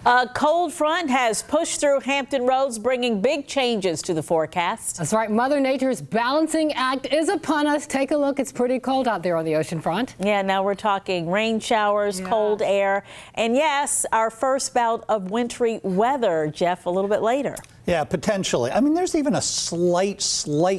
A cold front has pushed through Hampton Roads, bringing big changes to the forecast. That's right. Mother Nature's balancing act is upon us. Take a look. It's pretty cold out there on the ocean front. Yeah, now we're talking rain showers, cold air, and yes, our first bout of wintry weather, Jeff, a little bit later. Yeah, potentially. I mean, there's even a slight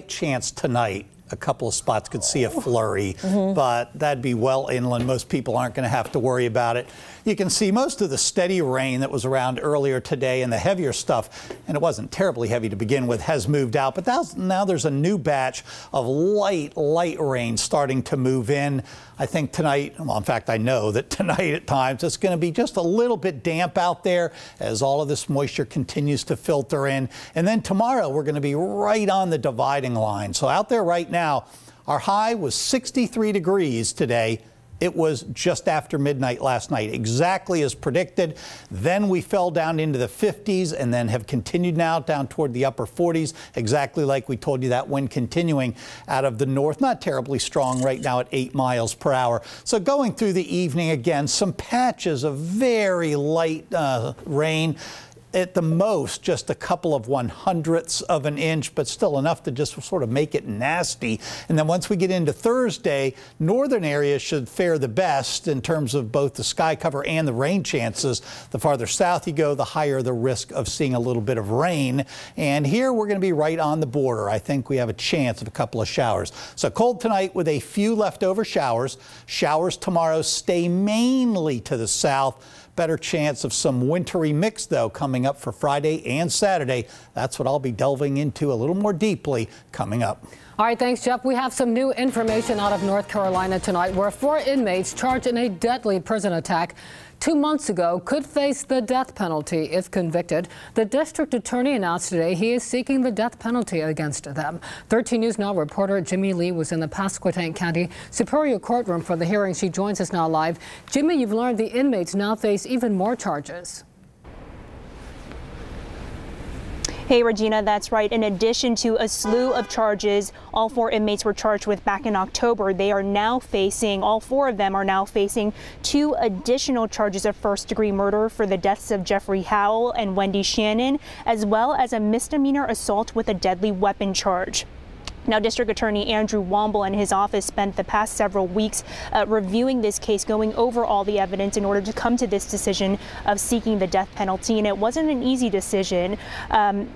chance tonight. A couple of spots could see a flurry, but that'd be well inland. Most people aren't going to have to worry about it. You can see most of the steady rain that was around earlier today and the heavier stuff, and it wasn't terribly heavy to begin with, has moved out. But now there's a new batch of light rain starting to move in. I think tonight, well, in fact, I know that tonight at times it's going to be just a little bit damp out there as all of this moisture continues to filter in. And then tomorrow we're going to be right on the dividing line. So out there right now, our high was 63 degrees today. It was just after midnight last night, exactly as predicted. Then we fell down into the 50s and then have continued now down toward the upper 40s, exactly like we told you. That wind continuing out of the north, not terribly strong right now at 8 miles per hour. So going through the evening again, some patches of very light rain. At the most, just a couple of 1/100ths of an inch, but still enough to just sort of make it nasty. And then once we get into Thursday, northern areas should fare the best in terms of both the sky cover and the rain chances. The farther south you go, the higher the risk of seeing a little bit of rain. And here we're going to be right on the border. I think we have a chance of a couple of showers. So cold tonight with a few leftover showers. Showers tomorrow stay mainly to the south. Better chance of some wintry mix, though, coming up for Friday and Saturday. That's what I'll be delving into a little more deeply coming up. All right, thanks, Jeff. We have some new information out of North Carolina tonight where 4 inmates charged in a deadly prison attack 2 months ago could face the death penalty if convicted. The district attorney announced today he is seeking the death penalty against them. 13 News Now reporter Jimmy Lee was in the Pasquotank County Superior Courtroom for the hearing. She joins us now live. Jimmy, you've learned the inmates now face even more charges. Hey, Regina, that's right. In addition to a slew of charges all 4 inmates were charged with back in October, they are now facing, all 4 of them are now facing 2 additional charges of first-degree murder for the deaths of Jeffrey Howell and Wendy Shannon, as well as a misdemeanor assault with a deadly weapon charge. Now, District Attorney Andrew Womble and his office spent the past several weeks reviewing this case, going over all the evidence in order to come to this decision of seeking the death penalty. And it wasn't an easy decision.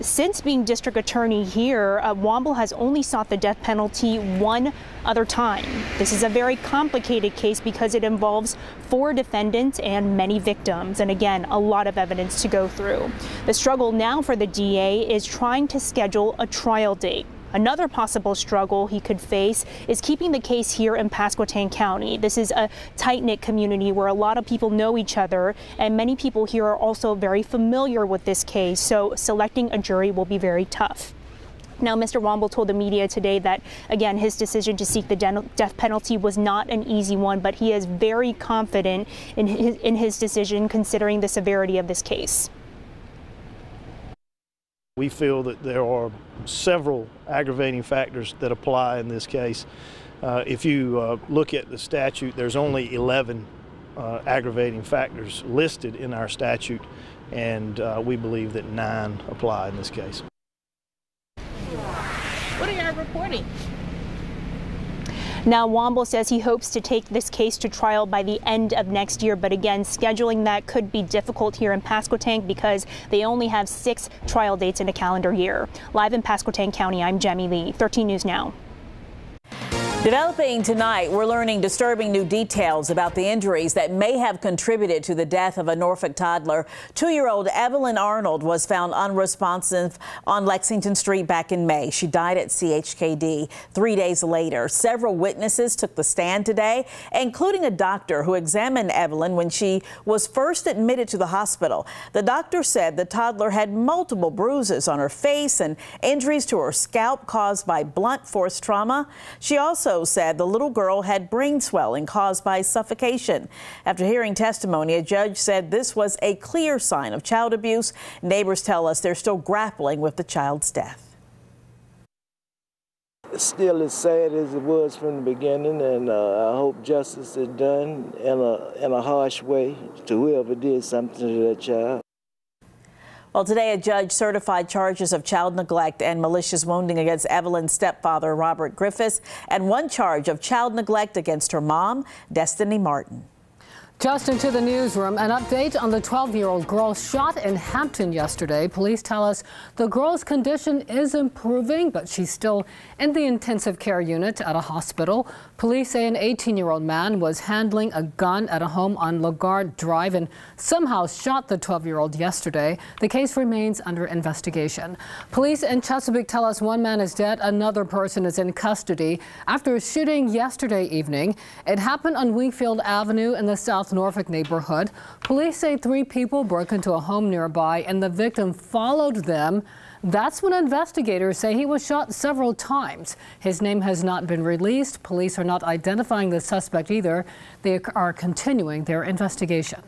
Since being district attorney here, Womble has only sought the death penalty 1 other time. This is a very complicated case because it involves 4 defendants and many victims. And again, a lot of evidence to go through. The struggle now for the DA is trying to schedule a trial date. Another possible struggle he could face is keeping the case here in Pasquotank County. This is a tight-knit community where a lot of people know each other, and many people here are also very familiar with this case, so selecting a jury will be very tough. Now, Mr. Womble told the media today that, again, his decision to seek the death penalty was not an easy one, but he is very confident in his decision considering the severity of this case. We feel that there are several aggravating factors that apply in this case. If you look at the statute, there's only 11 aggravating factors listed in our statute, and we believe that 9 apply in this case. What are you reporting? Now, Womble says he hopes to take this case to trial by the end of next year, but again, scheduling that could be difficult here in Pasquotank because they only have 6 trial dates in a calendar year. Live in Pasquotank County, I'm Jemmy Lee, 13 News Now. Developing tonight, we're learning disturbing new details about the injuries that may have contributed to the death of a Norfolk toddler. 2-year-old Evelyn Arnold was found unresponsive on Lexington Street back in May. She died at CHKD 3 days later. Several witnesses took the stand today, including a doctor who examined Evelyn when she was first admitted to the hospital. The doctor said the toddler had multiple bruises on her face and injuries to her scalp caused by blunt force trauma. She also said the little girl had brain swelling caused by suffocation. After hearing testimony, a judge said this was a clear sign of child abuse. Neighbors tell us they're still grappling with the child's death. It's still as sad as it was from the beginning, and I hope justice is done in a harsh way to whoever did something to that child. Well, today a judge certified charges of child neglect and malicious wounding against Evelyn's stepfather, Robert Griffiths, and one charge of child neglect against her mom, Destiny Martin. Just into the newsroom, an update on the 12-year-old girl shot in Hampton yesterday. Police tell us the girl's condition is improving, but she's still in the intensive care unit at a hospital. Police say an 18-year-old man was handling a gun at a home on Lagarde Drive and somehow shot the 12-year-old yesterday. The case remains under investigation. Police in Chesapeake tell us one man is dead, another person is in custody after a shooting yesterday evening. It happened on Wingfield Avenue in the South Norfolk neighborhood. Police say 3 people broke into a home nearby and the victim followed them. That's when investigators say he was shot several times. His name has not been released. Police are not identifying the suspect either. They are continuing their investigation.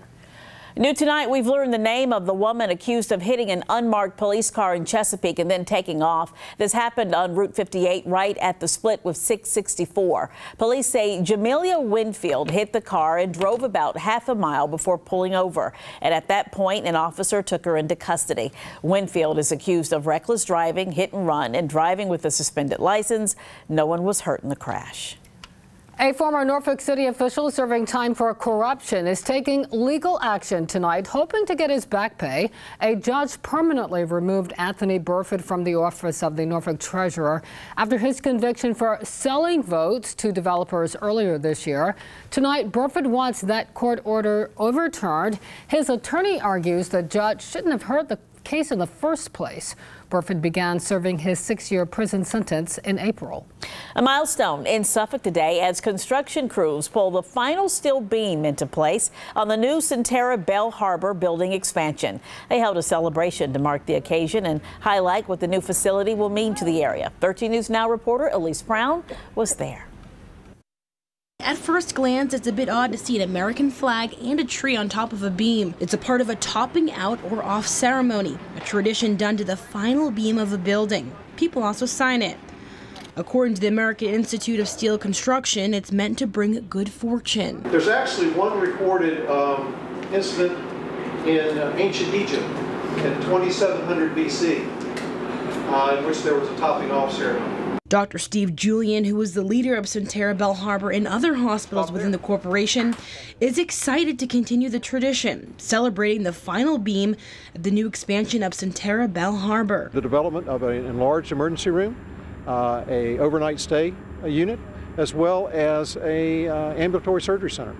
New tonight, we've learned the name of the woman accused of hitting an unmarked police car in Chesapeake and then taking off. This happened on Route 58 right at the split with 664. Police say Jamelia Winfield hit the car and drove about half a mile before pulling over. And at that point, an officer took her into custody. Winfield is accused of reckless driving, hit and run, and driving with a suspended license. No one was hurt in the crash. A former Norfolk City official serving time for corruption is taking legal action tonight, hoping to get his back pay. A judge permanently removed Anthony Burford from the office of the Norfolk treasurer after his conviction for selling votes to developers earlier this year. Tonight, Burford wants that court order overturned. His attorney argues the judge shouldn't have heard the case in the first place. Burford began serving his 6-year prison sentence in April. A milestone in Suffolk today as construction crews pull the final steel beam into place on the new Centerra Bell Harbor building expansion. They held a celebration to mark the occasion and highlight what the new facility will mean to the area. 13 News Now reporter Elise Brown was there. At first glance, it's a bit odd to see an American flag and a tree on top of a beam. It's a part of a topping out or off ceremony, a tradition done to the final beam of a building. People also sign it. According to the American Institute of Steel Construction, it's meant to bring good fortune. There's actually one recorded incident in ancient Egypt in 2700 BC in which there was a topping off ceremony. Dr. Steve Julian, who is the leader of Centerra Bell Harbor and other hospitals within the corporation, is excited to continue the tradition, celebrating the final beam of the new expansion of Centerra Bell Harbor. The development of an enlarged emergency room, a overnight stay unit, as well as a ambulatory surgery center.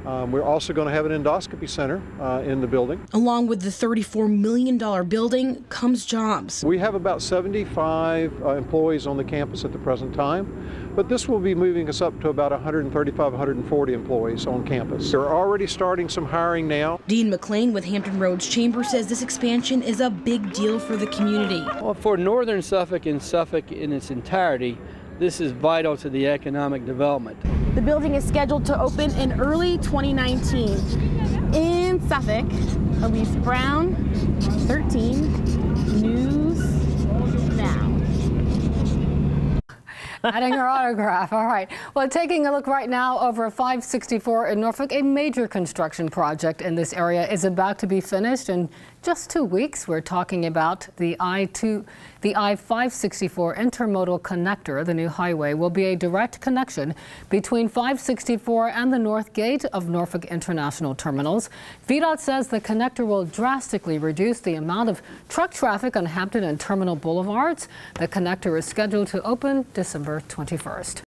We're also going to have an endoscopy center in the building. Along with the $34 million building comes jobs. We have about 75 employees on the campus at the present time, but this will be moving us up to about 135, 140 employees on campus. They're already starting some hiring now. Dean McLean with Hampton Roads Chamber says this expansion is a big deal for the community. Well, for northern Suffolk and Suffolk in its entirety, this is vital to the economic development. The building is scheduled to open in early 2019. In Suffolk, Elise Brown, 13 News Now. Adding her autograph. All right. Well, taking a look right now over 564 in Norfolk, a major construction project in this area is about to be finished in just 2 weeks. We're talking about the I-564 intermodal connector. The new highway will be a direct connection between 564 and the North Gate of Norfolk International Terminals. VDOT says the connector will drastically reduce the amount of truck traffic on Hampton and Terminal Boulevards. The connector is scheduled to open December 21st.